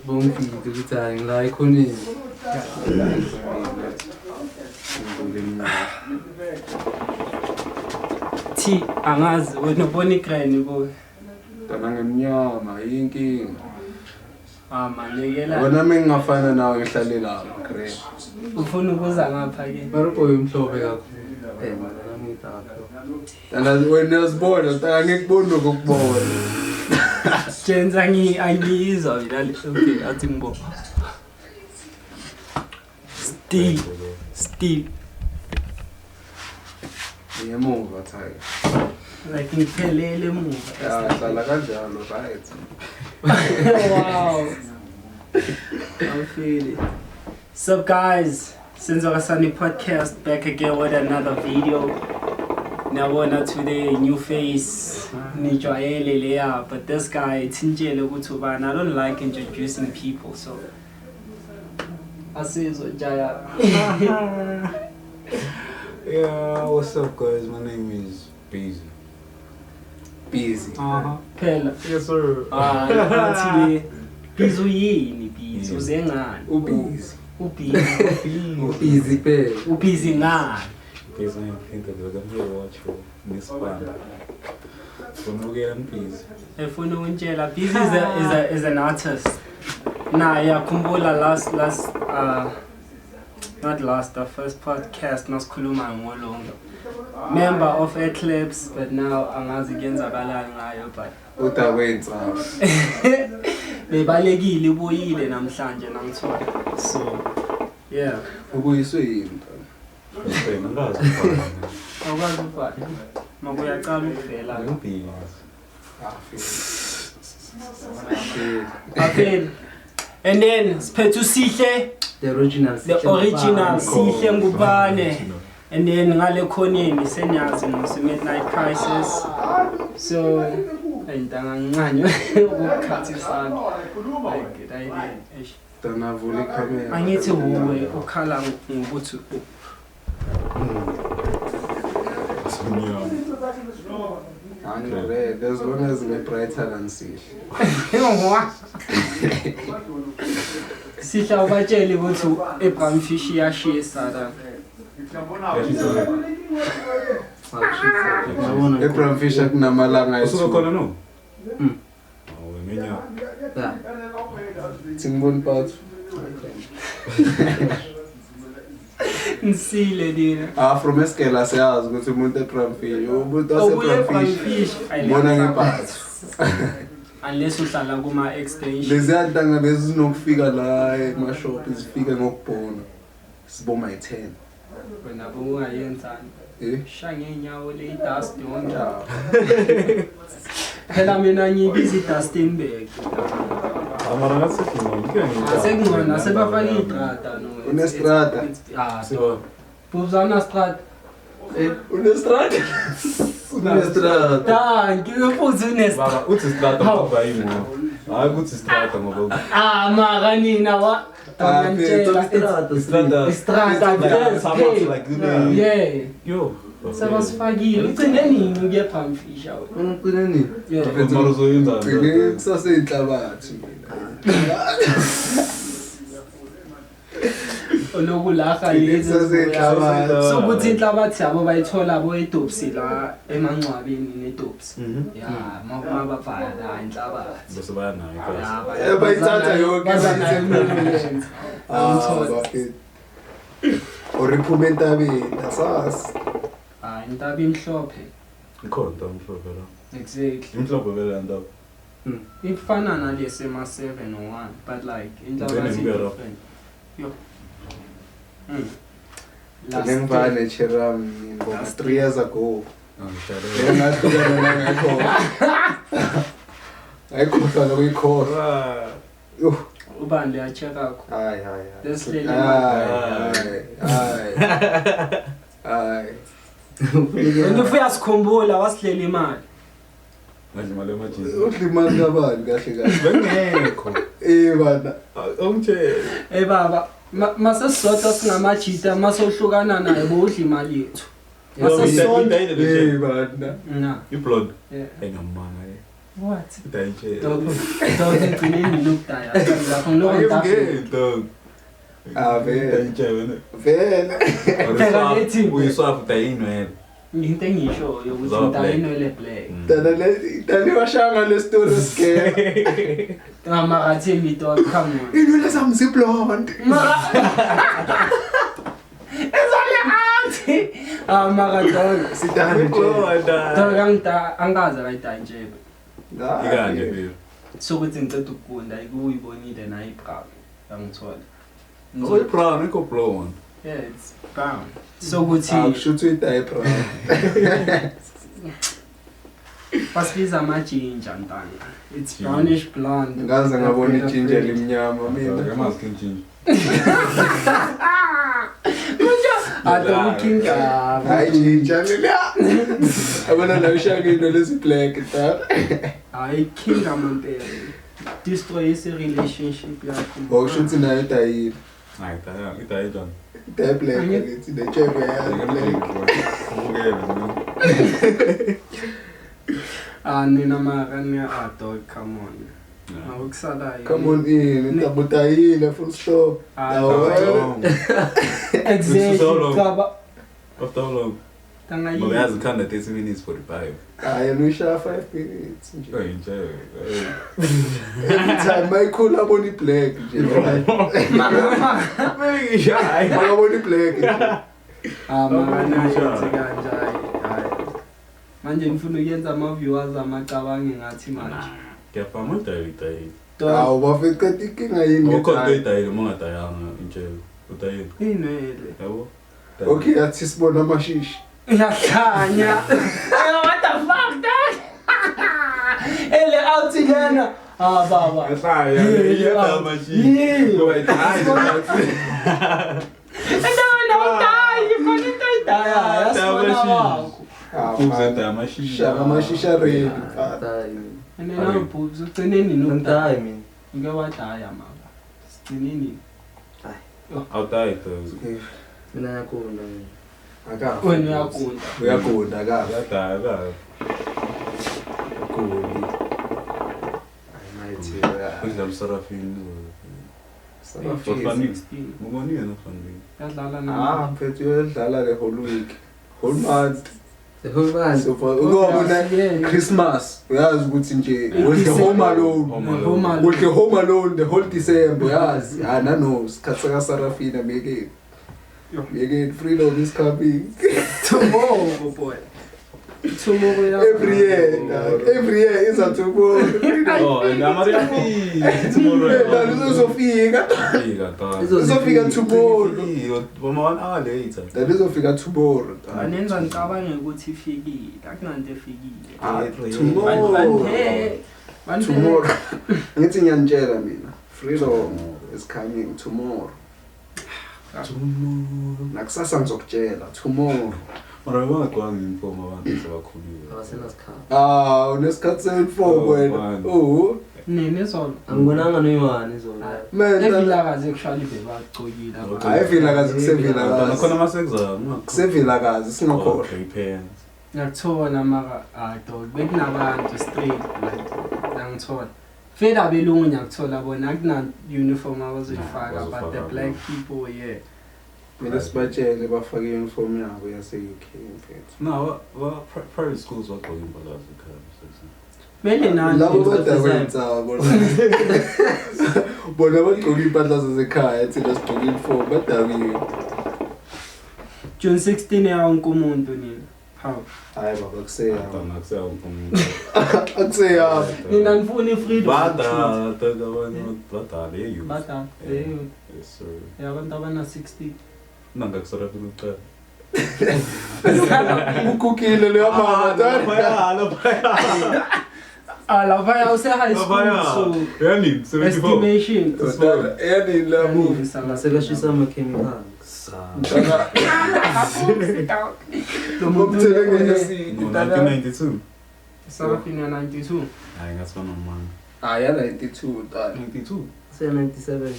bongifike ukuthi hayi ngila ikhoneni. Thi angazi wena ubona igrani bo. Dana ngemnyama inkinga. Manekela. Wena mengingafana nawe ngihlale lapha grey. Ufuna ukuza ngapha ke. Baruboy umhlobo kakhulu. Nami ngitapho. Dana wena uzibona ngikubona ukubona. Jenza angiyizwa mina okay athi ngibona. Still. Ngemuva Thai. Like ngiphelele emuva. Hlala kanjalo right. Wow. I feel it. So guys, Senzo Sunny podcast back again with another video. Now today new face, nijwayele leya, but this guy Tinjele Utubana. I don't like introducing people, so I say so Jaya. Yeah, what's up guys? My name is Busy. Phela. Yes sir. Athi bizu yini bizu zengani? Ubusy. Ubusy Phela. Ubusy ngani? Busy ngiphinda watch Miss Banda. Funukela busy. Efuna untshela Busy is an artist. Nah, yakhumbula the first podcast nasikhuluma ngolonga. Member of Eclipse, but now angazi kuyenzakalani ngayo but Udakwenza. bebalekile ibuyile namhlanje nangithola. So yeah. Ubuyiswe yini? Ngazi Awukwazi ukubhala. Makuyaqala ukuvela. Okay. And then Sphethu Sihle, the original Sihle Ngubane. And then ngale khoneni senyazi Midnight Crisis. So ayintangangcanyo ukukhathisana. Like I Dana vula ikhamera. angithi uwe ukhala ngokuthi Red, as long as we're brighter than Sihle. Sihla ubatshele ukuthi eBram Fish iyashisa la. Abraham Fisher kunamalanga usukhona no? Yeah. Singibona part. Nsile dina. From Eskela siyazi ukuthi umuntu eBram Fish, umuntu waseBram Fish. Bona ngepart. Unless uhlala kuma extension. Lezi ntanga lezi zinokufika la emashop izifika ngokubona. Siboma i10. Wena bungayenzani? Shange inyawo le dust yonke. Phela mina ngibiza idust imbeke. Amara ngasethi ngiyangithatha. Sekungona sebafaka idrata no. Unestrata. So. Buzana strata. Unestrata. Da, ngiyophuza unestrata. Baba uthi strata ngoba yimo. Hayi ukuthi strata ngoba. Mara nina wa Strata. Yeah. Yo. Sebasifakile. Ugcine nini kuyeBram Fish awu? Ugcine nini? Mara uzoyenza. Ugcine kusase inhlabathi. Olokulaha lezi so ukuthi inhlabathi yabo bayithola bo eDopsi la emancwabeni neDopsi. Yeah, mabafana la inhlabathi. Bese bayanayo. Bayithatha yonke bazanayo. Oriphume entabeni asas. Intaba imhlophe. Ikhonto mhlophe la. Exactly. Imhlophe vele ntaba. Ifana nalesi ema 701 but like intaba is different. Yo. Ngivane Cheram ngoma 3 years ago. Ayikhohlwa lokuyikhohlwa. Yo. Ubani liyacheck akho. Hayi. Lesilele. Hayi. Ngifuna sikhumbula wasilela imali. Manje imali emajisi. Udla imali kabani kahle. Bengekho. Bana. Ongitshela. Baba, mase sisodwa singamajita masohlukana naye bodla imali yethu. Mase sonke bana. na. Iblonde. Yeah. Engamanga What? Dayitshela. Dog ngigcineni nokudaya. Lapho ngilokho Dog. Vele. Dayitshela. Vele. Uyiswafu dayinwele. into engishoyo ukuthi ngidayinwele black. Dani washanga le story scare. Ngamakathi imito come on. Inwele zami ziblonde. Makadog. Sidane nje. Dog angazi akayidaya nje. Ikanje vile. Sokuthi ngicela ukugunda ikuyibonile nayo ibrown. Yangithola. No brown, iko brown. Yeah, it's brown. Sokuthi Akushuthi uyidaye brown. basibiza ama-ginger ntanga. It's brownish blonde. Ngaze ngabona ijinja limnyama mina. Yamazi skin ginger. Adokinga. Hayi jinja lila. Abona la ushaka into lezi black ta. Hayi kinga mampela. Destroy isi relationship yakho. Bokushuthi nayo dayile. Hayi idayidwa. Daye black lethi the chebe ya black. Nina makanya dog come on. Awukusalayo. Come on in, tabutayile full stop. Exactly. After how long? Tanga But has kind of 30 minutes 45. Hayi lusha 5 minutes nje. Oh, enjoy. Every time my cool abona black nje. Maybe shy. Abona black. Makanya kanjani. Manje ngifuna ukuyenza ama-viewers amacabange ngathi manje. Kuyafama udayile. Hawu bafika inkinga yini Ukhona into edayile uma ungadayanga intshelo. Udayile. Inwele. Yabo? Okay, athi sibona amashishi. Iyakhanya. What the fuck dog? Ele out lena. Baba. Yesa machine. Go ahead. No, die. You couldn't die. That's Uzenda amashisha. Amashisha ready. And then now boobs ugcineni no die mina. Ngeke wadaya mama. Sigcineni. Awudayi Mina yakunda mina. Akafa. Wena uyakunda. Uyakunda akafa. Uyadaya akafi. Akuli. Kudlala uSarafini. Sarafini 16. Ngubonile nofanele. Yadlala na. Mfethu uyadlala le whole week. Whole month. The whole man. So for Christmas, uyazi ukuthi nje with the home alone. With the home alone the whole December, uyazi. Nano sikhatsa ka Sarafina make it freedom is coming. Tomorrow boy. Tomorrow Every year is a tomorrow. Oh, and Maria tomorrow. Uzofika. Uzofika tomorrow. Uma 1 hour later. That izofika tomorrow. Anenza ngicabange ukuthi ifikile. Akunanto efikile. Tomorrow. Ngithi ngiyanitshela mina. Freedom is coming tomorrow. Nakusasa ngizokutshela tomorrow. Mara wangakwangi inform abantu sebakhulile. Abasena sikhala. Unesikhathi se-inform wena. Nene solo. Angibonanga noyiwani zona. Evilakazi actually bebagcokile. Hayi evilakazi kusevilakazi. Nakhona masexam. Kusevilakazi singakhona. Okay, parents. Ngiyakuthola maka dog bekunabantu straight like ngangithola. Feda belungu ngiyakuthola bona akuna uniform abazoyifaka but the black people yeah. Mina sibatshele bafake uniform yabo yase UK mfethu. No, private schools wagqoka impahla zekhaya. Mele nani Labo badakwenza bona bagqoka impahla zasekhaya thina sigqoka uniform badakiwe. June 16 yonke umuntu nini. How? Hayi baba kuseya. Akuseya umuntu. Akuseya. Nina ngifuna ifreedom. Bada leyo. Bada leyo. Yes sir. Yabantu abana 60. Nanga kusarafina uqala. Ukukile leyo mama Lapha use high school so yani 74. estimation. Yani labo Sekashisa ama-chemicals. Umthele ngesi. 1992. Sarafina 92. Hayi ngasifana nomama. Aya 92 dad. 92. Say 97.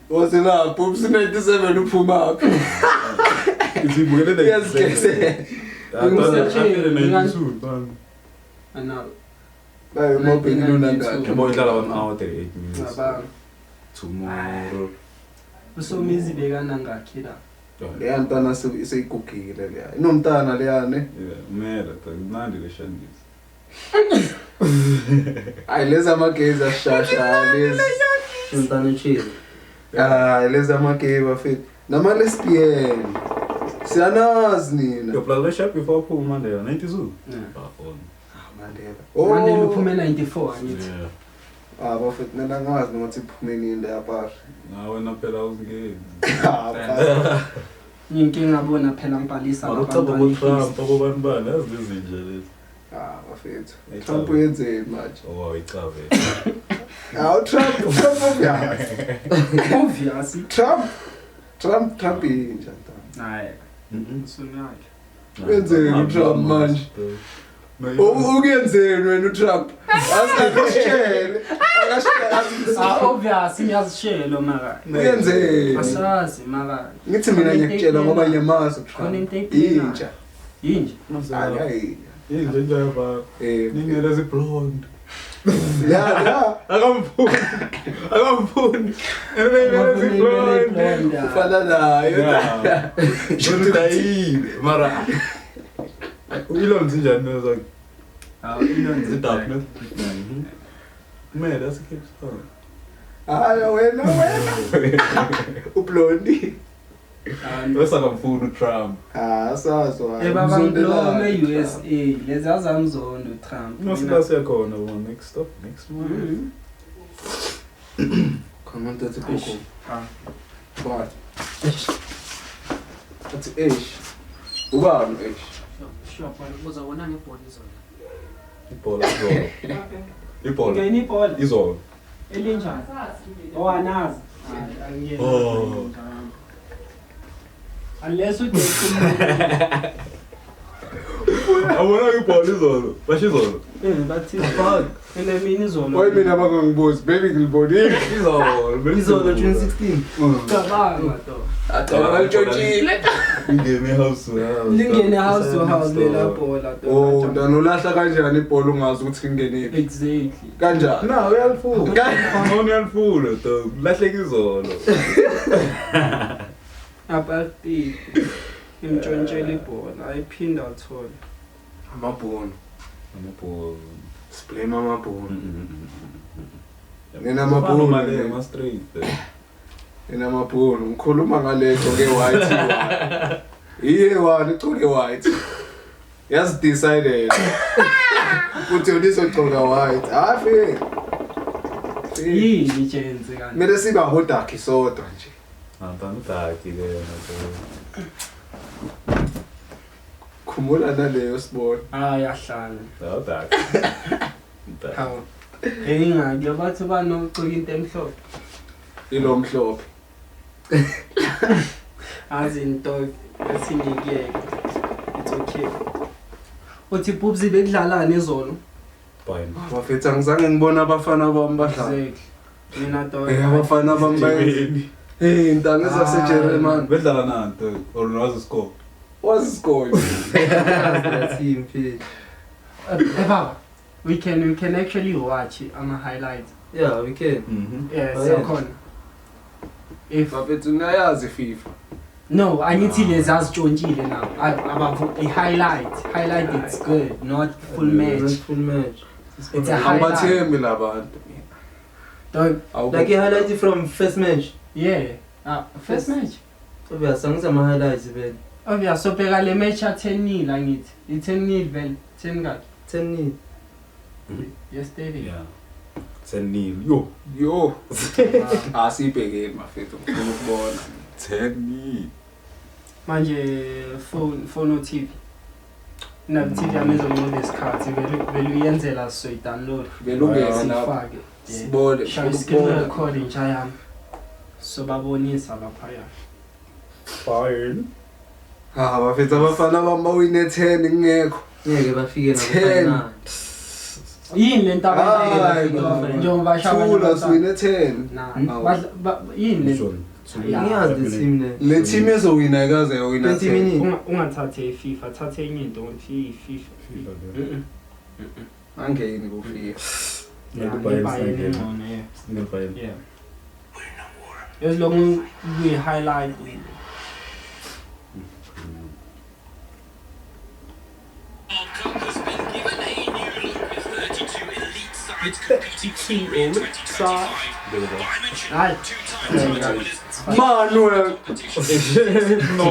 Wasela Pops 97 uphuma apha. Izibukele Yazigese. After 92. Ana Bayo mobile lunanga. Yabo idlala 1 hour 38 minutes. Ngabanga. Tomorrow. Usomizi bekana ngakhi la. Leya ntana seyigugile leya. Inomntana leya ne. Mera mnandi leshandisi. Hayi leza amagezi ashasha lezi. Umntana uchize. Leza amagezi bafethu. Nama lesbian. Siyanazi nina. Yo plala shop before Paul Mandela 92. Mandela. Mandela uphume 94 angithi. Bafethu nina ngazi nokuthi iphume nini leya par. Wena phela uzingeni. Inkinga ngabona phela ngibhalisa Ucaba ngoTrump abantu bani azizinje lezi. Bafethu. Trump uyenzeni manje? Icabe. Trump obviously. Trump inja ntana. Hayi. Usunyaka. Wenzeni Trump manje? Ukuyenzeni wena uTrump? Asikushele. Obviously ngiyazishelo mara. Uyenzeni? Asazi mara. Ngithi mina ngiyakutshela ngoba ngiyamazi uTrump. Inja. Yinje. Hayi. Yinje njaba. Ningela ziblonde. Yeah. Akamfuni. Ziblonde. Ufana nayo. Shudayile mara. Ilon zinjani nazo? Ilon zidarkness. Man, that's a Cape Town. Hayi wena. Ublondi. Bese akamfuni uTrump. Sazwa. Ebabangilome USA. Lezaza mzondo Trump. Nosibase yakhona next month. Khona ntathe koko. What? That's Ubani Sure, uzawona ngebhola izolo. Ibhola izolo. Ibhola. Ngeni ibhola. Izolo. Elinjani? Anazi. Unless we take Awona ibhola izolo. Bashizolo. bathi fuck. Mina izolo. Why mina bakangibuzi baby ngilibonile. Izolo 2016. Cabanga to. Athontshile. Ingene house. Lingene house to house lela bhola to. Ntana ulahla kanjani ibhola ungazi ukuthi ingene iphi? Exactly. Kanjani? Na uyalifuna. Ngone uyalifuna to. Lahleka izolo. Apartheid. Imtshontshelwe ibhola ayiphinda uthola. Amabhono. Display amabhono. Nina Amabhono amabhono. ma straight. Nina amabhono. Ngikhuluma ngaleto ke white. Iye wani ugcoke white. Yazi decided. Uthi udizogcoka white. Afi. Yini chenze kanti. Mele siba hodaki sodwa nje. Antantaki ke yona. Khumula naleyo sibona. Yahlala. Antantaki. Hawo. Ngiyake bathi banogcoka into emhlophe. Ilo mhlophe. Azi into esinike. It's okay. Uthi Boobsy bekudlalana izolo. Fine. Bafethu angizange ngibona abafana bami badlala. Exactly. Mina to. Abafana bami bayenza. Intanga zaseGerman. Bedlala nanto or nazo score. Was scored. That team page. Baba, we can actually watch highlights. Yeah, we can. Yes, Oh, yeah. khona. If Bafethu nayazi FIFA. no, I need to lezazitshontshile now. About a highlight. Highlight it's good, not full match. Full match. It's a highlight. Abathembi labantu. Dog, Like you highlighted from first match. yeah. First match. Obvious, songs are my highlights, man. Obvious, so bheka le match ya 10-0 angithi. I-10-0 vele. 10 ngaki? 10-0. Yesterday. Yeah. Senil. Yo. Asibhekeni bafethu ngifuna ukubona. Senil. Manje phone or TV. Na TV amezonqoba isikhathi vele uyenzela so download. Belungeke lapha. Sifake. Sibone. Shaya screen recording nje yami. So babonisa lapha ya. Fired. Bafethu abafana bami bawine 10 ngekho. Ngeke bafike 10. na. Yini lento Hayi, abayifika njengoba shaba Thula siwine 10. yini lento John. Ngiyazi the team le. Le team ezowina ikaze yowina 20 10. minutes. ungathathe iFIFA thathe enye into ngithi iFIFA Angeni kufika. Bayern ngcono, yeah. Bayern. Yeah. As long as we highlight Manuel. No,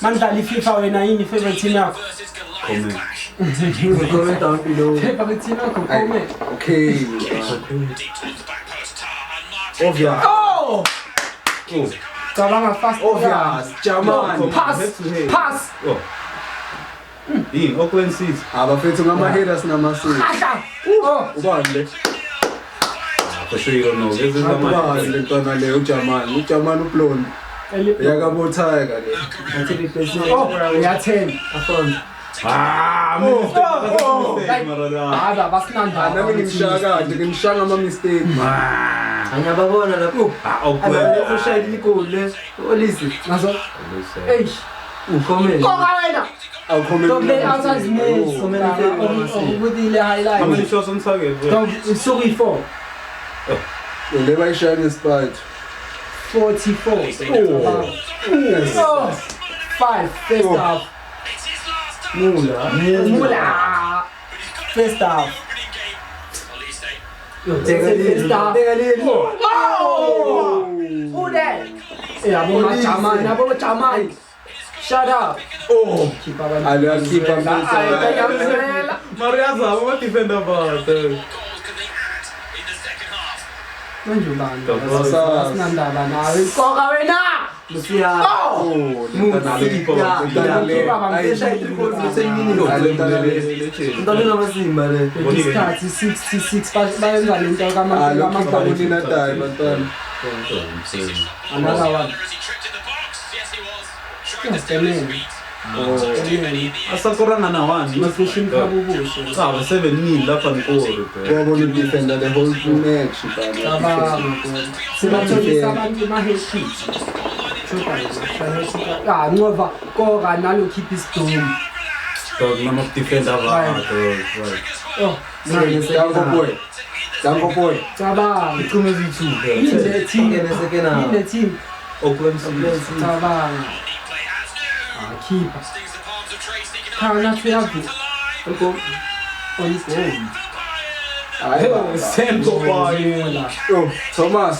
Mandali FIFA wena yini favorite team yakho? Comment down below. Favorite team yakho comment. Okay. Obvious. Oh! Cabanga fast. Obvious. German. Pass. Oh. In Auckland City. Abafethu ngama-haters namasiko. Oh! Ubani le? For sure you don't know. This is the Ubani le ntwana le uJaman ublonde. Yakabo Tiger le. Until it plays Oh, uyathemba. Afon. Nami ngimshaya kade ngimshaya ngama-mistake. Angiyababona lapho. Abalezo shayini igoli. Olisi. Nazo. Eish. Comment. Koka wena. Don't play outside the name. Ukuthi le highlight. How many shots on target? Don't so we 4. Le bayishaya ngesipide. 44. Oh. 5 first half. Mula. First half. First half. Oh! Who that? Yeah, German. Shut up. Oh! Keeper. Aliya keeper Mariaza, what defender about? Manje ubani? Asinandaba nawe. Koka wena. Lucia. Oh! Ntoni namasimba le. Isikhathi 66 bayenza lento Alokhipa tayo bantwana. Another one. Asakorana na one. Mafishing kabubuso. Sabe 7-0 lapha nkolo. Wabona udefender the whole match bana. Sibatholisa abantu ma-headpiece. Ngoba koka nalo keep isidum. Dog none of defender Right. Oh, Dango boy. cabanga. Ichume zithu. Yile team. Second Yile team. Auckland City. Cabanga. Keeper. Kana tuyavu. On Central boy. Oh, Thomas.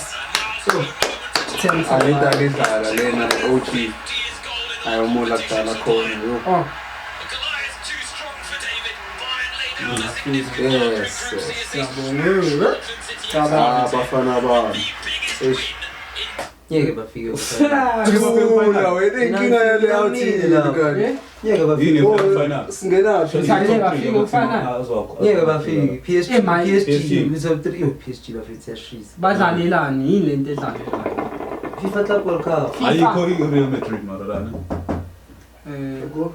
10 Alidala lena OG. Ayomula kudala khona yo. Oh. Yes. Cabanga. Bafana bami. Ngeke bafike Ngifuna wena inkinga yale outing lokani. Ngeke bafike. Yini final? Singenaphi? Ngeke bafike ufana. Ngeke bafike. PSG PSG. with some 3 PSG bafike tiyashisa. Badlalelani yini lento edlalelayo? FIFA Club World Cup. Ayikho Real Madrid Maradona.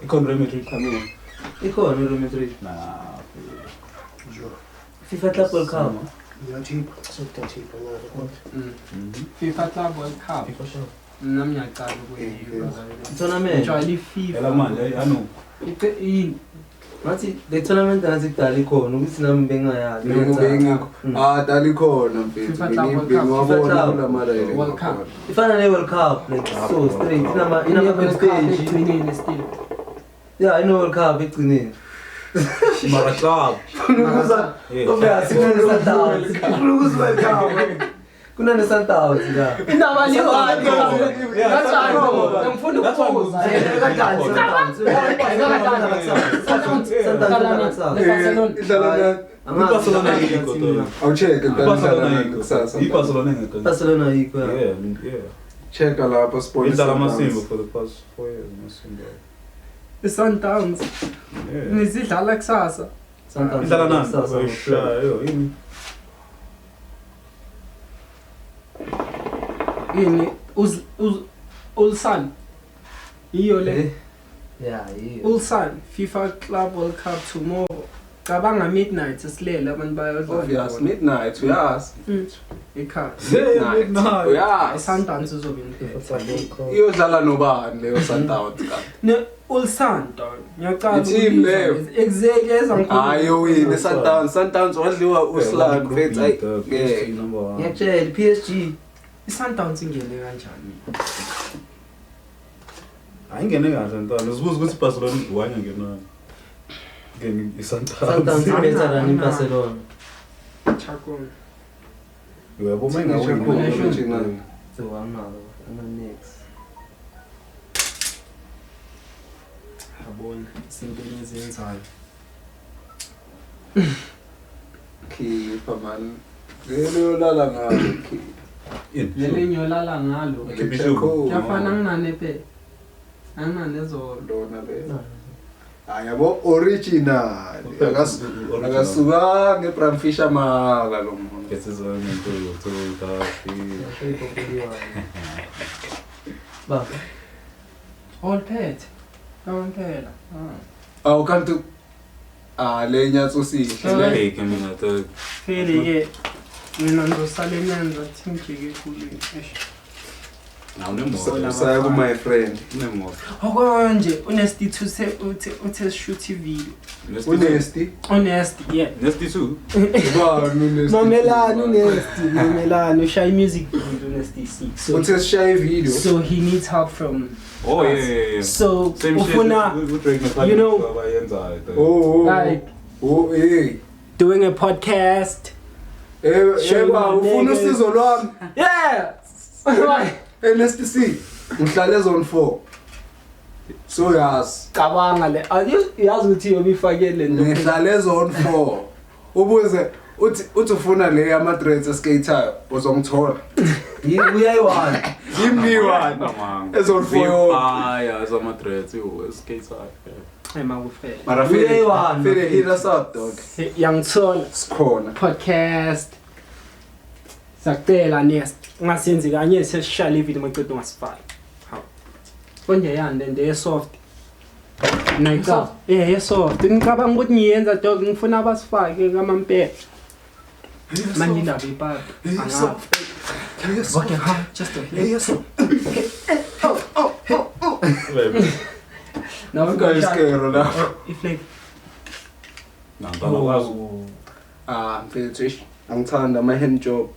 Ikho Real Madrid kamina. Ikhona Real Madrid. Nah. FIFA Club World Cup. FIFA Club World Cup. Nami ngiyaqala ukuyibuka. Tournament. Enjoy FIFA. Ela manje I know. Yini? Ngathi le tournament ngathi kudala ikhona ukuthi nami bengayazi. dali khona mfethu. Bengiwabona kula mara ile. World Cup. Ifana ne World Cup like so straight ina group stage. Egcinile still. Yeah, I know World Cup egcinile. Mara club. Obviously kuna Sundowns. Blues World Cup. Kuna ne Sundowns la. Indaba liwani. That's why ngifuna ukubuza. Barcelona yiko to. Awucheke Barcelona kusasa. yiko. Barcelona yiko. Barcelona yiko. Yeah. Cheka lapha sport. Indala Masimba for the past 4 years Masimba. Sundowns. Yeah. Nizidlala kusasa. Sundowns. Indala nani? Yo, yini. Yini Ulsan. Iyo le. Yeah, yeah. Ulsan FIFA Club World Cup tomorrow. Cabanga midnight sisilele abantu bayodlala. Obvious midnight uyazi. Ekhaya. Midnight. Yeah. Sundowns uzobe impela. Iyodlala nobani leyo Sundowns kanti. Ne Ul Sundown. Ngiyaqala I-team leyo. Exactly ezangikhuluma. Hayo wini Sundowns wadliwa uSlan mfethu ayi. Ngiyakutshela PSG. I-Sundowns ingene kanjani? Ayingene kahle ntwana. Uzibuza ukuthi Barcelona iwanya ngenani. Ngene Sundowns iSundowns. better than Barcelona. Chakon. Yebo menga Chakon. wini. So I'm next. Yabona izinto ezenzayo. Khipha man. Lelo lala ngalo khipha. Lele nyolala ngalo. Chakon. Yafana nginane phe. Anginane zolo. Lona le. Ayabo original. Akasuka ngeBram Fisher maka lo muntu. Ngesizwe ngento Ba. All pet. Kampela. Awukanti lenya tsosihle. Leke mina to. Phele ke mina ngizosala enyanza thinjike kulini. Nawunemoto. Saya ku my friend. Unemoto. Okonje Honesty to say uthe shoot video. Honesty. Honesty, yeah. Nesty too. Ba Honesty. Mamelani Honesty, Mamelani shy music video Honesty 6. So Uthe shy video. so he needs help from Oh yeah. So Same shit. ufuna you know, like hey. doing a podcast. Sheba ufuna usizo lwami. Yeah. Honesty C. Ngihlale zone 4. So yas. Cabanga le. Yazi ukuthi yobifakele Ngihlale zone 4. Ubuze uthi ufuna le ama dreads skater uzongithola. Uyayiwana. Yimi one. Ezone 4. Yeah, some dreads you skater. Emawufela. Mara fele hit us up dog. Yangithola Sikhona. podcast. Sakutela nest. Ngasenzi kanye sesishaya ivideo maqedwe ngasifaka. Hawu. Konje yande nje soft. Nayika. Soft. Ngicabanga ukuthi ngiyenza dog ngifuna abasifake kamampela. Manje indaba ipapi. Anga. Okay, ha, just Yes. now we Guys scare now. If like Mfethu angithanda ama hand job.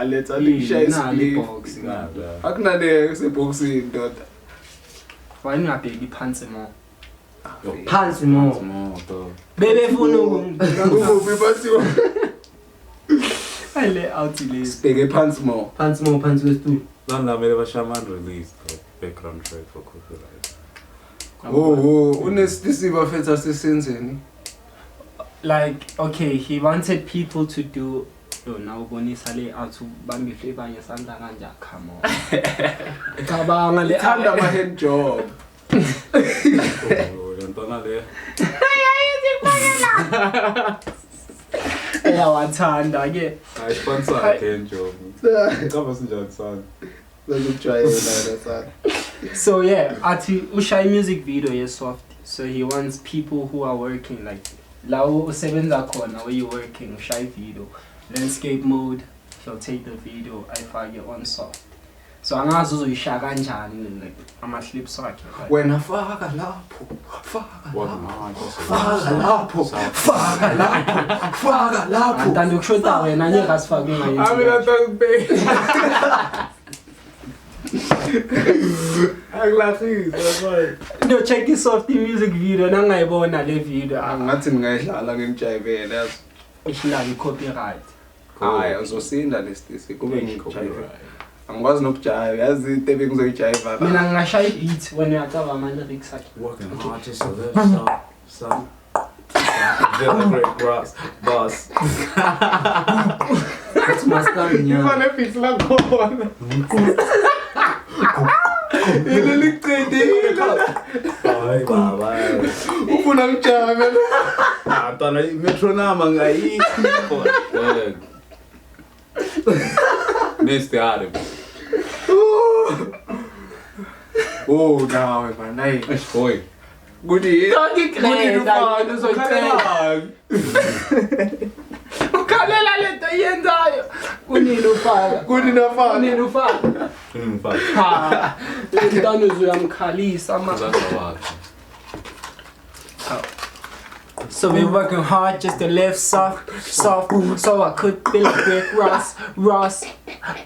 Let's share box. akunale kuseboxing ndoda. Why ngabheki phansi mo? Phansi mo. Bebefuna Ngubuphi basiwa? ile out list. Sibheke phansi mo. Phansi kwesitulo. Langamele bashaman release the background track for copyright. Unesisiba fetha sesenzeni. Like okay, he wanted people to do now ubonisa le athi bambihle banye sandla kanja come on. Cabanga le Thanda ama hand job. Lentona le. Eyawathanda ke. I sponsor hand job. Kaba sinjani sana. Bazojwayela sana. So yeah, athi ushay music video ye soft. So he wants people who are working like lawo usebenza khona where you working shy video landscape mode. He'll take the video ayifake on soft. So angazi uzoyishaya kanjani like ama clips wakhe. Wena faka lapho. Faka lapho. Andanda ukushota wena ngeke asifake Anglakhisa that's why. No check this soft music video nangayibona le video Ngathi ngayidlala ngimjayivele yazi. ishilaka copyright. Hayi uzosinda lesitisi kube ngijayivele. Angikwazi nokujayiva yazi into ebengizoyijayiva. Mina ngingashaya beat when uyacaba ama lyrics akhe. Working hard just to live some. Very great boss. That's master nya. Beats la khona. Ile liqedile. Hayi baba. Ufuna ngijave. Ntwana metronome ngayikho. Neste árabe. Oh, nawe man, hayi. Boy. Kuni Ufana uzoyicela. Ukhalela lento yenzayo. Kunini ufaka? Kuni nafana. Kunini ufaka? Ha. Lentano uzuyamkhalisa ma. So we're working hard just to live soft, so I could be like Rick Ross,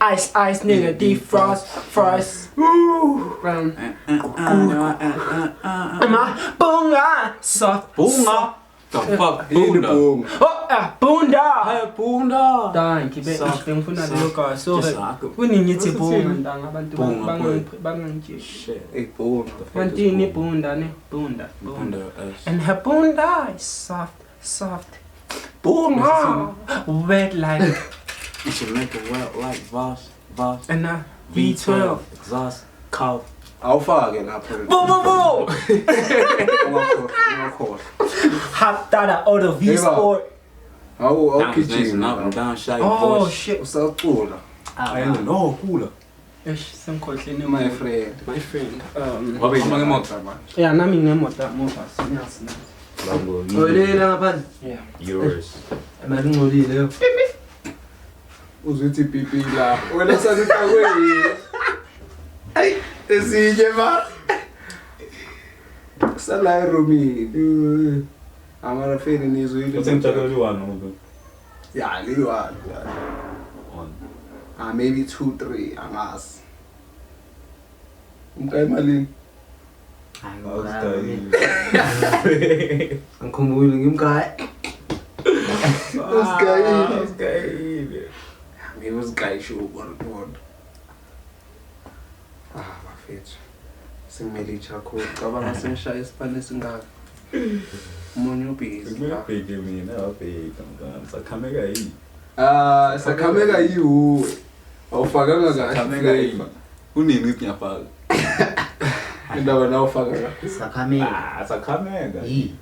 ice, nigga, defrost, frost, round. Bunga, soft, Bunga? The fuck? Bunda? Oh, bunda. Hey, Bunda. Danke, ich bin von der Loka, so. Kuningi ithi bunga ndanga abantu bangangitshela. Shit. Hey, Bunda. Mantini bunda ne, bunda. And her bunda is soft. Bunga, wet like. You should make it wet like Voss. And V12. Exhaust, cough. Awufake lapho. Boo! Ungakhohlwa. Hot data auto V Sport. Awugijima. Down shy Oh voice. shit. Usacula. No, cooler. Eish, sengikhohleni My friend. My friend. Wabe yimanga imoto man. Yeah, nami nginemoto mobus. Nasi. Oyilele ngaphandle. Yeah. Yours. Imali ngcolile yo. Uzuthi pipi la. Wena sakufakwe. Ay, esinye ma. Sala eRomini. Amara feni nizwile. Usemthatha liwani ngoba. Yeah, liwani. On. Maybe 2-3 angazi. Umkayimali. Angikhumbuli ngimkhaya. Usigayile. Ngiyuzigayisho ubona. Bafethu. Simele chakho. Cabanga sengishaya isipane singaka. Umunye ubhizi. Ngibheke mina wabheka ngani sakhameka yini. Sakhameka yiwo. Awufakanga kahle. Sakhameka yini. Unini ngiyafaka. Indaba nawo ufaka kahle. Sakhameka. Sakhameka. Yi.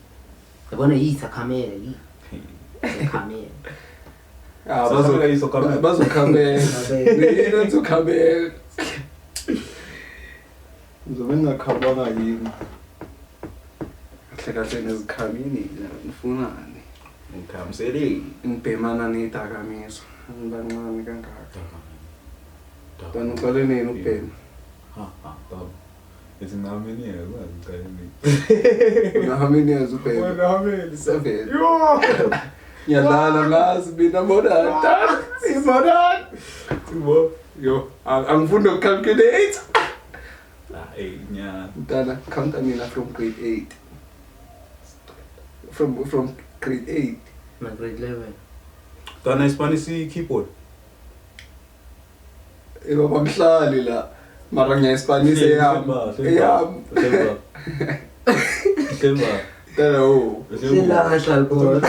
Yabona yi sakhameka yi. Sakhameka. Bazokhameka. Nina nizokhameka. Ngizobe ngingakhabanga yini. Kahle nezikhamini ngifunani. Ngikhamsele. Ngibhemana nedakamizwa. Ngibancane kangaka. Kanti uqale nini ukubhema? Baba. It's now many years, I'm How many years ubhema? 7. Ngiyadlala ngazi mina modern. Modern. Yo, angifunda ukucalculate. Yeah. Mntana, counta mina from grade 8. From grade 8. Na grade 11. Dana Spanish keyboard. Iba bamhlali la. Mara ngiyayispanisa eyami. Selva. Tala o. Sila ngahlala khona.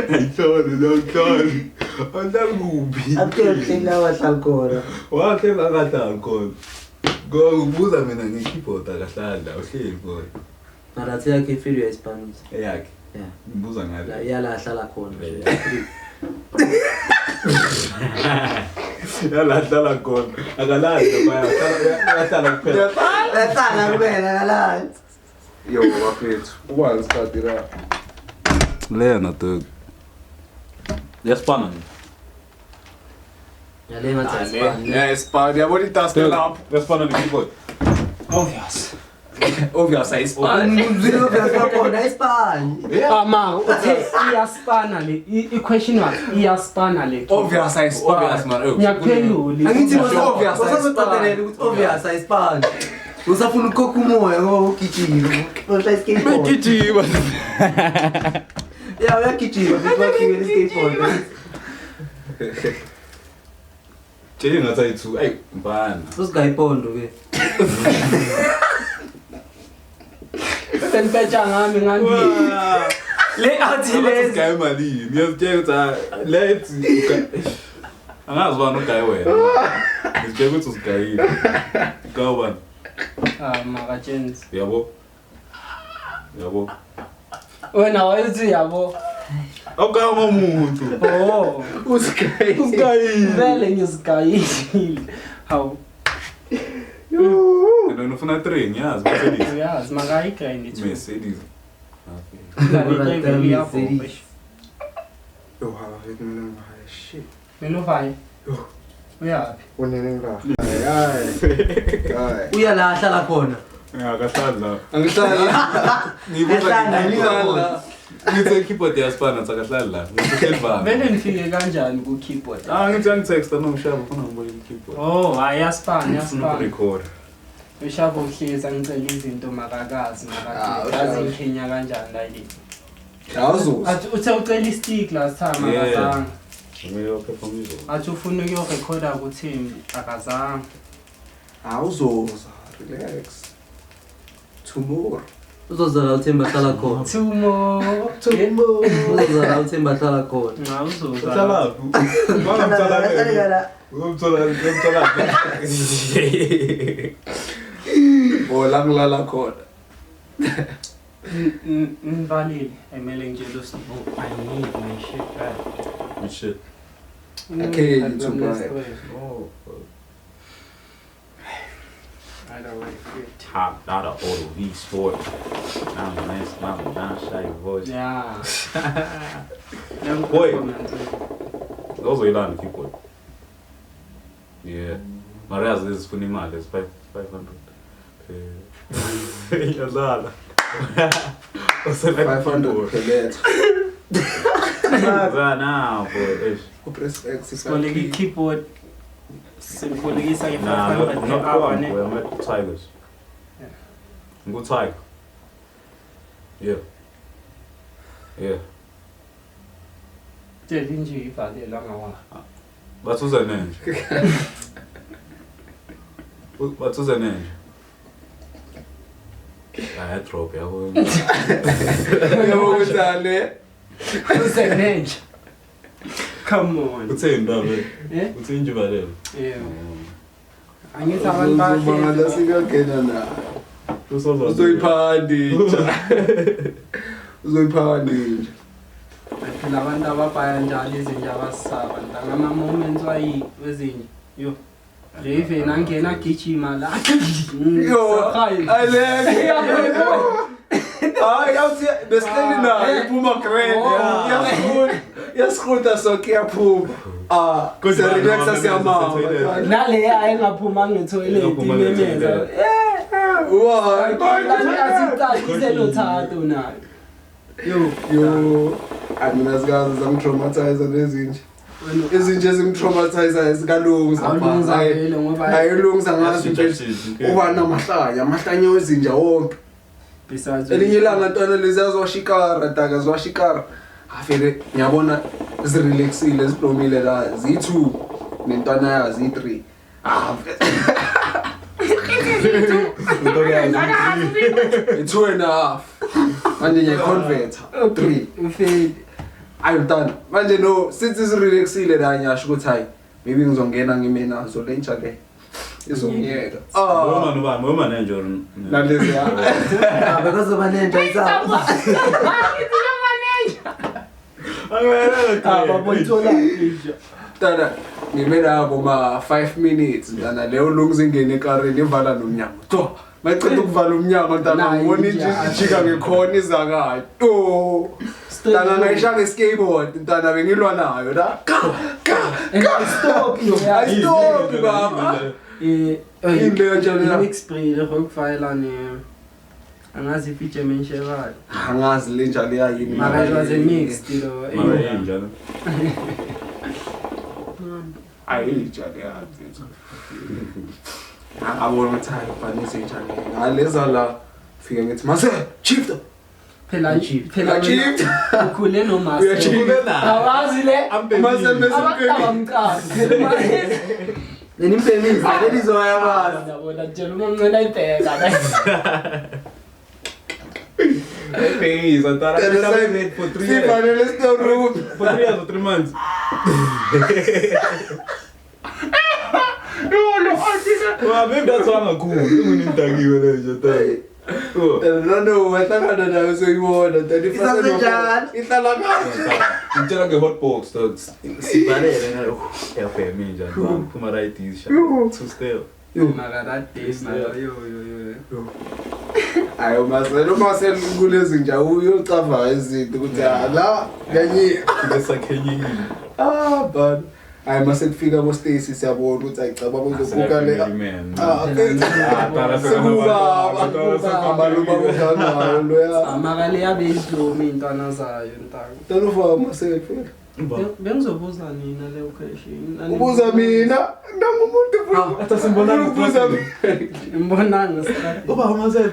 Ayithole lokho. Andakuphi? Akukho sila ngahlala khona. Wakhe ngahlala khona. Ngokubuza mina ngekeyboard akahlala uhleli boy. Mara tsi yakhe feel ya Spanish. Eyakhe. Yeah. Ngibuza ngale. La yala hlala khona. Yala hlala khona. Akalali baya hlala kuphela. Hlala kuphela kalala. Yo, bafethu. Ukwazi isikhathi la. Lena dog. Yasipana. Yale ngathi Spanish. Yeah, Spanish. Yabona itaste lapho. Yasipana nekeyboard. Obvious. Obvious ayisipani. Uzilo besa khona Spanish. Ma, uthe iyaspana le. I-question was iyaspana le. Obvious ayisipani man. Ngiyaphendula. Angithi obvious usazoqoqelela ukuthi obvious ayisipani. Usafuna ukukhoka umoya ngoba ugijima. Uhlala skateboard. Gijima. Yeah, uyagijima before skateboard. Tshela ngathi ayithu. Hey, mbana. Usigayipondo ke. Senipetsha ngami ngani. Le athi lezi. Guy mali. Ngiyazitshela ukuthi let's angazi bani uguy wena. Ngizitshela ukuthi usigayile. Ngawubani? Maka Jens. Yabo. Wena wayethi yabo. Awukanga umuntu. Oh. Usigayile. Vele ngizigayile. Hawu. Wena ufuna 3 ngiyazi Mercedes. Uyazi makayigayini thu. Mercedes. Yo, hayi mina ngihaya shit. Mina uvaye. Uyaphi? Unene ngila. Hayi. Uyalahla la khona. Akahlala. Angihlala. Ngibuza ngithe keyboard yaspana sakahlala la. Ngithelva. Vele nifike kanjani ku keyboard? Ngithi angitexta nomshaba ufuna ngibone keyboard. Oh, hayi yaspana. Record. Ushabo uhleza ngicela izinto makakazi makakazi ikhenya kanjani la yini. Awuzo. Athi uthe ucela istick last time akazange. Ngeke perform izo. Athi ufuna ukuyorekhoda kuThembi akazange. Awuzoza. Relax. Tomorrow. Uzozala uThemba hlala khona. Tomorrow. Uzozala uThemba hlala khona. Awuzoza. Uhlala. Ngomthola. Ola ngilala khona. Invalid. Emele ngitshela uSibo. I need my shit back. Which shit? Okay, you too bright. Oh. I don't like it. Top dollar auto V Sport. I'm nice, I'm not shy voice. Yeah. Boy. Those are on the keyboard. Yeah. Maria's this is funny man, it's 500. Yazala. 500 per letter. Now, boy. Press X. Skolegi keyboard. Simbolegisa ke Nah, 500 not hour one. ne. We're met Tigers. Good Tiger. Yeah. Yeah. Tell nje ifale la ngawa. But who's the name? What's the name? I drop ya. Yebo dale. Usenenje. Come on. Uthemba be. Eh? Uthenje balele. Yeah. Angithi abantu Bangala singakena na. Uzoyiphandi. Uzoyiphandi. phela abantu ababhaya njalo izinja abasisaba ngama moments wezinje yo Rave nangena gijima la Yo, aleke. Hayi awuthi besihleli naye iphuma grand. Yasikhutha sonke yaphuma. Serelaxa siyamama. naleya engaphuma ngetoilet imemeza Wow. asicacise noThato nayo Yo, mina sikaze zamtraumatize lezinje. Izinje ezimtraumatize zikalungu awulungisa vele ngoba ayilungisa ngazi nje uba namahlanya amahlanya wezinja wonke. besides Elinye ilanga ntwana lezazwashikara daga zwashikara afele ngiyabona zirelaxile ziplomile la zi2 nentwana yazi i3 2.5 manje ngiyaconverter 3 ufeli ayintana manje no sithi zirelaxile la ngiyasho ukuthi hayi maybe ngizongena ngime nazo lentsha le izongiyeka Noma manager. nalezi ya Because of an enjoy baboyithola nje tana ngime nabo ma 5 minutes tana leyo lungu zingene ekareni evala nomnyango to maceda ukuvala umnyango tana ngibona ijika ngekhona izakayo to tana ngayishaka skateboard tana bengilwa nayo la stop yo I stop baba Indlela njalo la. explain ukufayela ne angazi feature menshebala angazi le njalo yayini mara it was a mix lo Manager. ayijale yazi abona ukuthi hayi fanele njani ngaleza la fika ngithi mase chief phela chief ukhule no master Uyachief. awazi le mase bese abamqhazi Nimpemisi lelizoya bazi. yabona tshela uma ngicela ibheka Hey, Santara for 3 years. sifanele storeroom For 3 years or 3 months. Well, maybe that's why I'm cool. I'm going to tag you with it. No, wahlangana nayo soyibona. Ihlala kanje. Ngitshela nge-hotbox sivalele na yabhema njani phuma right isha to still Maka that day yo. Ayo Marcel kulezi nje uyocava izinto ukuthi la kanye ngesakhenyini but hayi mase kufika ko Stacy siyabona ukuthi ayicaba kuzokuka le Maka le yabe islomi intwana zayo ntaka. Tanofa Marcel phela. Bengizobuza nina le question. Ubuza mina nangumuntu simbona ubuza Imbonanga strat. Oba Marcel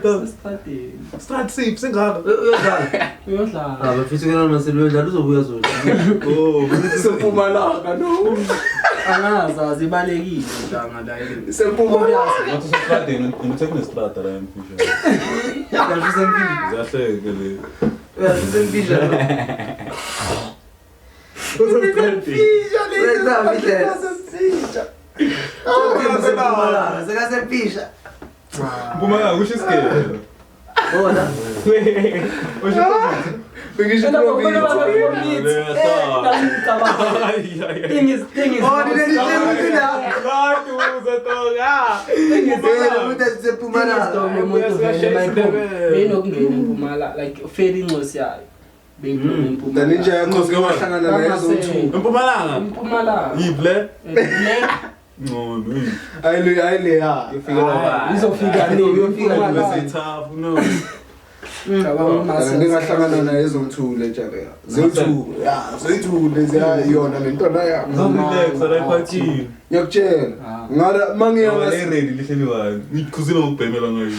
Strat sip singaka uyodlala. Bafisa ukena Marcel uyodlala uzobuya zona. Sempumalanga no. Angazazi ibalekile ntanga la yini. Sempumalanga. ngathi sestradeni ngithe kunestrada la emfisha Uyafisa empilo. zahleke le Uyafisa empilo. Sekasepisha. Mpumanga kusho isikele Bona. Bengisho province. Thing is. Oh, dile la. Bantu uzotoka Benokungena eMpumala like ufela incosi yayo. Bengena eMpumala. Daninja yakho wahlangana naye zo2. Empumalanga yible no Ayile ya. Izofika nini? tough no Ngingahlangana naye zo2 le njalo ya. Zo2 lezi yona lentwana ya. relax ayiphathini Ngiyakutshela. Ngara mangiya le ready lihleliwayo ngikhuzile ngokubhemela ngayo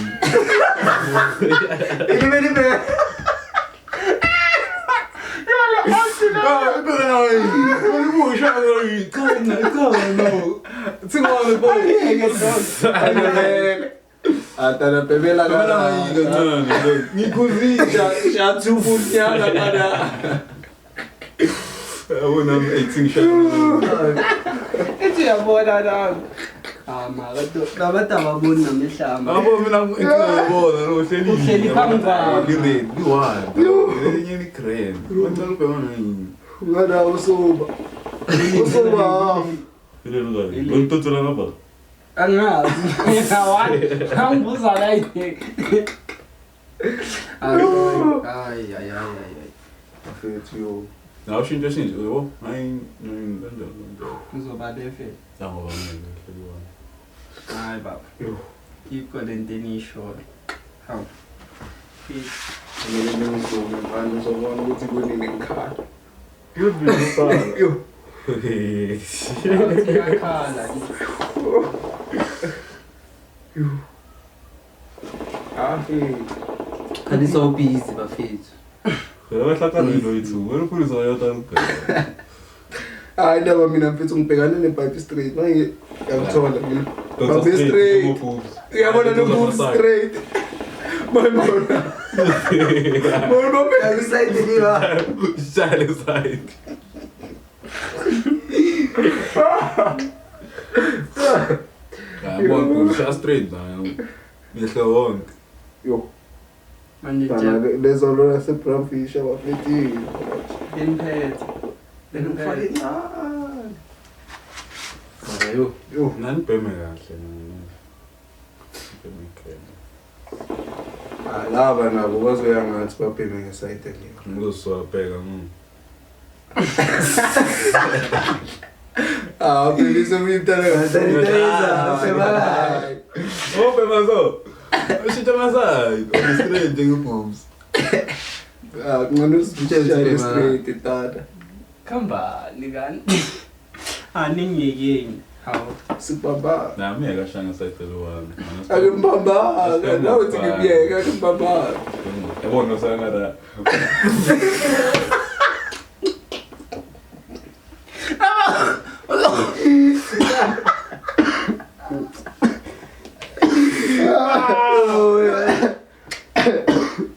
Atana bebela kana ngikhuzile shathu funyana kana abona 18 shot Ethi yabona la. Maka nabantu ababoni namihlamba. abo mina ngiyabona lo Uhleli phambi kwabo. ready liwani lenye ni grand wena ubhema ngini ngana usuba Filelo ngayo ngitothola ngapha Angazi. Angibuza la yini. Ay. afethu yo nawo shintsha yebo hayi kanjalo Kuzoba lefe. ngoba ngiyaliwani Hayi baba. Ikho lento enisho. Hawu. ngeke ngizome manje uzobona ukuthi kunini ngikhaya yo Yakhala. Kanti so busy bafethu. Abahlakanilo yethu wena uphulisa yota ukubheka hayi ndaba mina mfethu ngibhekane neBible straight manje yakuthola mina Bible straight uyabona no straight Mama Akusayidi liwa. Shale side Yabona kulisha straight na ngihle wonke yo Manje bana lezo lo seBramfish abafethi beniphethe. benufake Yo. nani bheme kahle laba nabo bazoya ngathi babheme ngesayide leyo ngizoswabheka phela umntana bhema so ushintsha masayid straight njengebombs ngcono usijele straight tata Khamba nikani. Aningiyekeni. Hawu. sibaba nami akashanga side lwami akimbamba nawuthi ngibiyeka akimbamba yabona usangara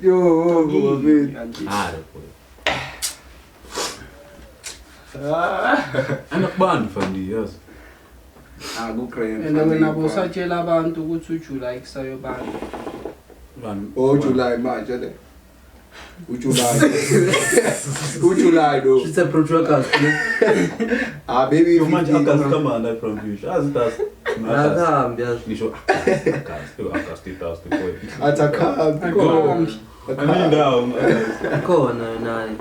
yo baby anak bani fandi yazi akukrem Wena busatshela abantu ukuthi uJuly kusayobani. Oh July manje le. July though. It's a protractor. Baby you manje August come on from you. As it does. Nisho August it does the boy. Atakhambi Angindawo. Khona naye.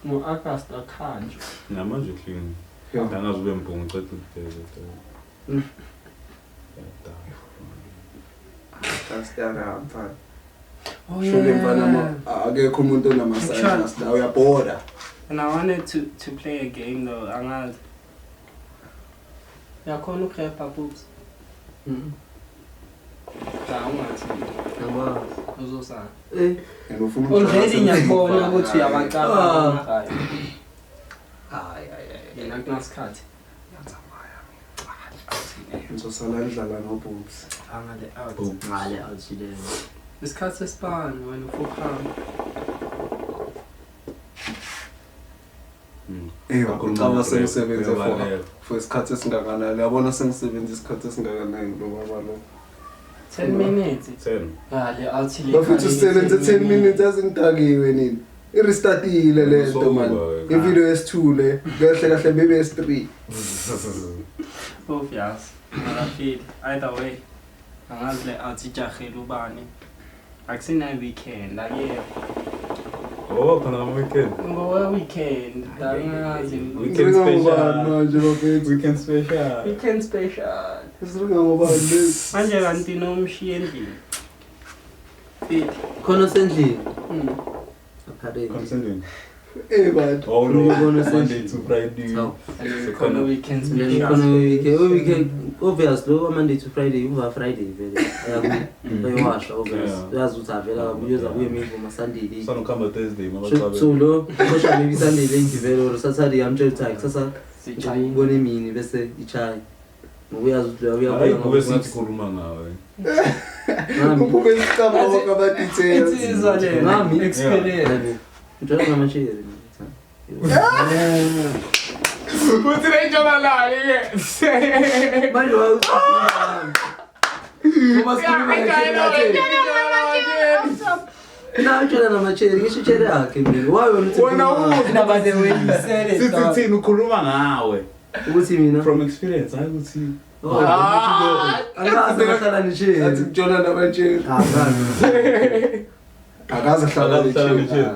No August akhanje. Namanje clean. Angazibe mbongo qeda ukubheka. Kasiyana mfana. Oh Shule mfana akekho umuntu onama-science la uyabhoda. And I wanted to play a game though. Angazi. Yakhona ukurepha boobs. Cha ungathi. Ngiyabona. Uzosana. And ufuna Already ngiyabona ukuthi uyabaqala ngayo. Hayi. Yena kunasikhathi. ngizosala ndlala no-boobs. Angale out. Ngale awuthile. Isikhathi sesibani wena ufokhama. Ngicaba sengisebenze for isikhathi esingakanani. Uyabona sengisebenza isikhathi esingakanani lo baba lo. 10 minutes. 10. Ngale awuthile. Bafuthu usebenze 10 minutes azingidakiwe nini. Irestartile lento man. Ivideo yesithule. Kahle bebe yes3. Obvious. Ngafeel either way. Angazi le awuthijahela ubani. Akusina weekend ake. Oh, khona weekend. Ngoba weekend angazi. Weekend special. Manje bafethu. Weekend special. Weekend special. Isiringa ngobani lesi. Manje kanti nomshiye endlini. Fit. Khona sendlini. Apparently. Consending. Bantu. Oh no, Ngibona Monday to Friday. No. Khona weekend special. Khona weekend obvious lo Monday to Friday uva Friday vele. Uyawasha obvious. Uyazi ukuthi avela kabuyoza kuye mivu ma Sunday. Sana khamba Thursday mabacabe. So lo kosha maybe Sunday ngivela or Saturday amtshela ukuthi kusasa Sichayi. ngibone imini bese ichayi. Ngokuyazi ukuthi uyabuya Hayi kube sithi khuluma ngawe. Kuphume isiqaba wakabadetails. Insizwa le. Ngami Experience. Njalo ngamashiri. Uthi njengoba la ke. Manje wawuthi Uma sikhuluma na utshela namacheri ngisho utshele yakhe mina wayo uthi wena uthi Nabathe weyisele. Sithi thina ukhuluma ngawe. ukuthi mina From experience hayi ukuthi angazi ngahlala nisheri athi kutshona nabatsheli. Akaze hlala nitsheli.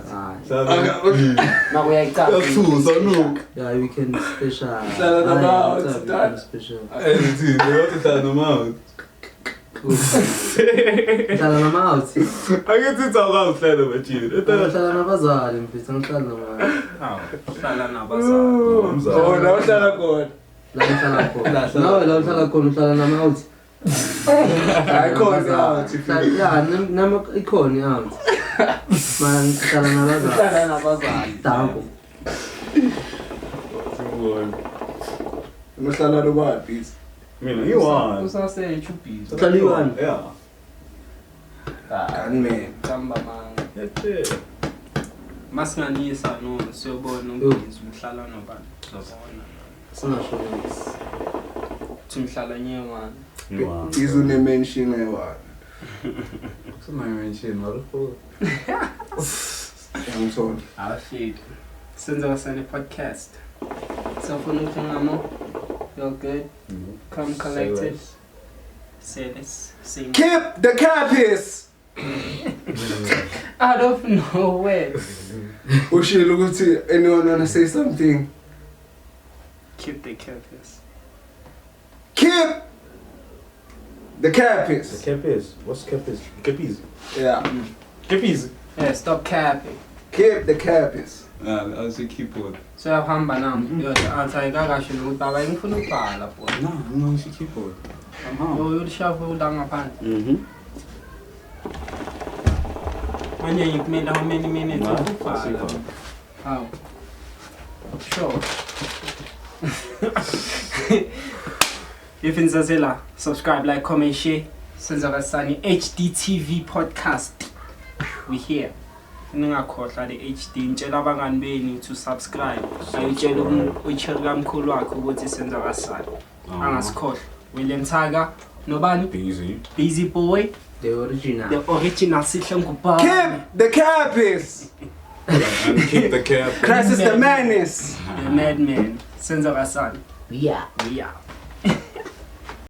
Makuyayicapha. Yasusa no. yeah weekend special Hlala nama-out, weekend special Ethi uyothi hlala noma. hlala nama-out Akithi tsawuka uhlala bajini. hlala nabazali mfethu ngihlala nama Hlala nabazali. La uhlala khona. la ngihlala khona nawe la uhlala khona uhlala nama-out Hayi khona out. ya nama ikhona i-out man ngihlala nabazali Hlala nabazali. danko Uhlala nobani? Mina ngiwani. Usase chubhizo. uhlala iwani Yeah. Gunman. Kamba man. Yethe. Masinganisa no siyobona ubhizo umhlala nobani. Uzobona. singasho Umhlala nyemani. Ngiwani. Izune mention ewa. Kusemayimeshini marufo. Ngithola. Awafika. Senza wasane podcast. Safuna ukuhlangamo. You're good. Come collected. Say this. Sing. Keep the campus. Out of nowhere. Ushilo ukuthi anyone wanna say something? Keep the campus. Keep the campus. The capis. What's capis? Capis. Yeah. Capis. Yeah, stop capping. Keep the campus. I say keyboard. So yahamba nami. Yothi answer ikakasho nokuthi baba ngifuna ukubhala bho. No, she keyboard. Uyolishavu la ngaphandle. Manje ngikumela how many minutes ukubhala? How? Sure. If insazela, subscribe, like, comment, share. Senza Kasani HDTV podcast. We here. Ningakhohlwa le HD ngitshela abangani beni to subscribe. Ayitshela ucheri kamkhulu wakhe ukuthi Senza Kasani. Angasikhohlwa. William Thaga, nobani? Busy. Busy boy. The original. The original Sihle Ngubane. Keep the capis. And keep the cap. Crisis the menace. The madman. Senzo Kasani. Yeah. We out.